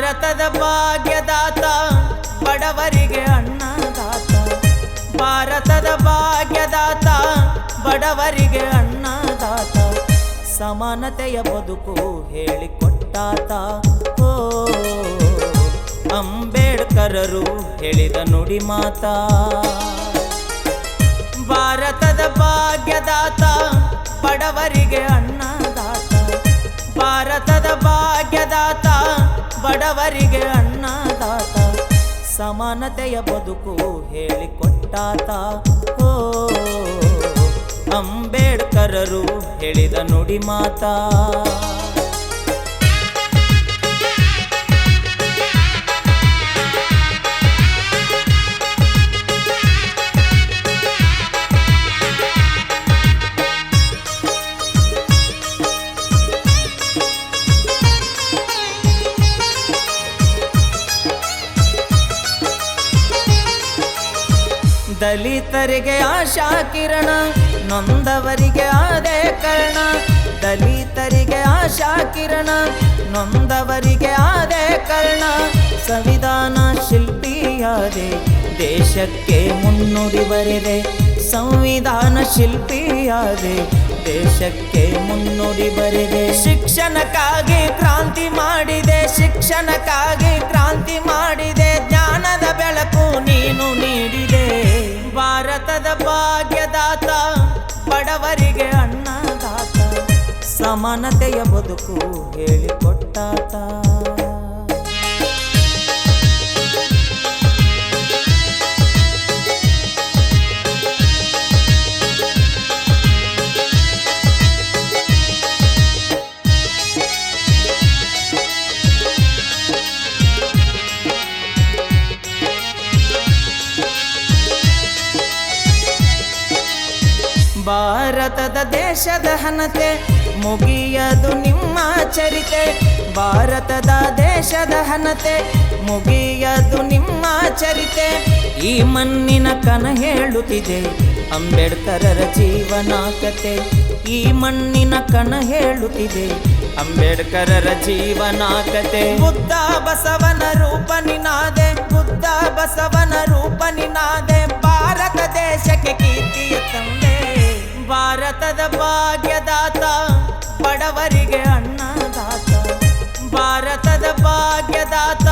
ಭಾರತದ ಭಾಗ್ಯದಾತ ಬಡವರಿಗೆ ಅನ್ನದಾತ, ಭಾರತದ ಭಾಗ್ಯದಾತ ಬಡವರಿಗೆ ಅನ್ನದಾತ, ಸಮಾನತೆಯ ಬದುಕು ಹೇಳಿಕೊಟ್ಟಾತ. ಓ ಅಂಬೇಡ್ಕರರು ಹೇಳಿದ ನುಡಿ ಮಾತಾ. ಭಾರತದ ಭಾಗ್ಯದಾತ ಬಡವರಿಗೆ ಅನ್ನದಾತ, ಭಾರತದ ಭಾಗ್ಯದಾತ ಬಡವರಿಗೆ ಅನ್ನದಾತ, ಸಮಾನತೆಯ ಬದುಕು ಹೇಳಿಕೊಟ್ಟಾತ. ಓ ಅಂಬೇಡ್ಕರರು ಹೇಳಿದ ನುಡಿ ಮಾತಾ. ದಲಿತರಿಗೆ ಆಶಾ ಕಿರಣ, ನೊಂದವರಿಗೆ ಆದೇ ಕರ್ಣ. ದಲಿತರಿಗೆ ಆಶಾ ಕಿರಣ, ನೊಂದವರಿಗೆ ಆದೇ ಕರ್ಣ. ಸಂವಿಧಾನ ಶಿಲ್ಪಿಯಾದೆ, ದೇಶಕ್ಕೆ ಮುನ್ನುಡಿ ಬರೆದೆ. ಸಂವಿಧಾನ ಶಿಲ್ಪಿಯಾದೆ, ದೇಶಕ್ಕೆ ಮುನ್ನುಡಿ ಬರೆದೆ. ಶಿಕ್ಷಣಕ್ಕಾಗಿ ಕ್ರಾಂತಿ ಮಾಡಿದೆ, ಶಿಕ್ಷಣಕ್ಕಾಗಿ ಕ್ರಾಂತಿ ಮಾಡಿದೆ. ಜ್ಞಾನದ ಬೆಳಕು ನೀನು ನೀಡಿದೆ. ಭಾರತದ ಭಾಗ್ಯದಾತ ಬಡವರಿಗೆ ಅನ್ನದಾತ, ಸಮಾನತೆಯ ಬದುಕು ಹೇಳಿಕೊಟ್ಟಾತ. ಭಾರತದ ದೇಶದ ಹನತೆ ಮುಗಿಯದು ನಿಮ್ಮ ಚರಿತೆ. ಭಾರತದ ದೇಶದ ಹನತೆ ಮುಗಿಯದು ನಿಮ್ಮ ಚರಿತೆ. ಈ ಮಣ್ಣಿನ ಕನ ಹೇಳುತ್ತಿದೆ ಅಂಬೇಡ್ಕರರ ಜೀವನ ಕತೆ. ಈ ಮಣ್ಣಿನ ಕನ ಹೇಳುತ್ತಿದೆ ಅಂಬೇಡ್ಕರರ ಜೀವನ ಕತೆ. ಬುದ್ಧ ಬಸವನ ರೂಪ ನಿನಾದೆ, ಬುದ್ಧ ಬಸವನ ರೂಪ ನಿನಾದೆ. ಭಾರತ ದೇಶಕ್ಕೆ ಕೀರ್ತಿಯ ತಂದೆ. ಭಾರತದ ಭಾಗ್ಯದಾತ ಬಡವರಿಗೆ ಅನ್ನದಾತ, ಭಾರತದ ಭಾಗ್ಯದಾತ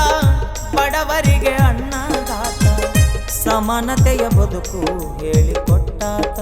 ಬಡವರಿಗೆ ಅನ್ನದಾತ, ಸಮಾನತೆಯ ಬದುಕು ಹೇಳಿಕೊಟ್ಟಾತ.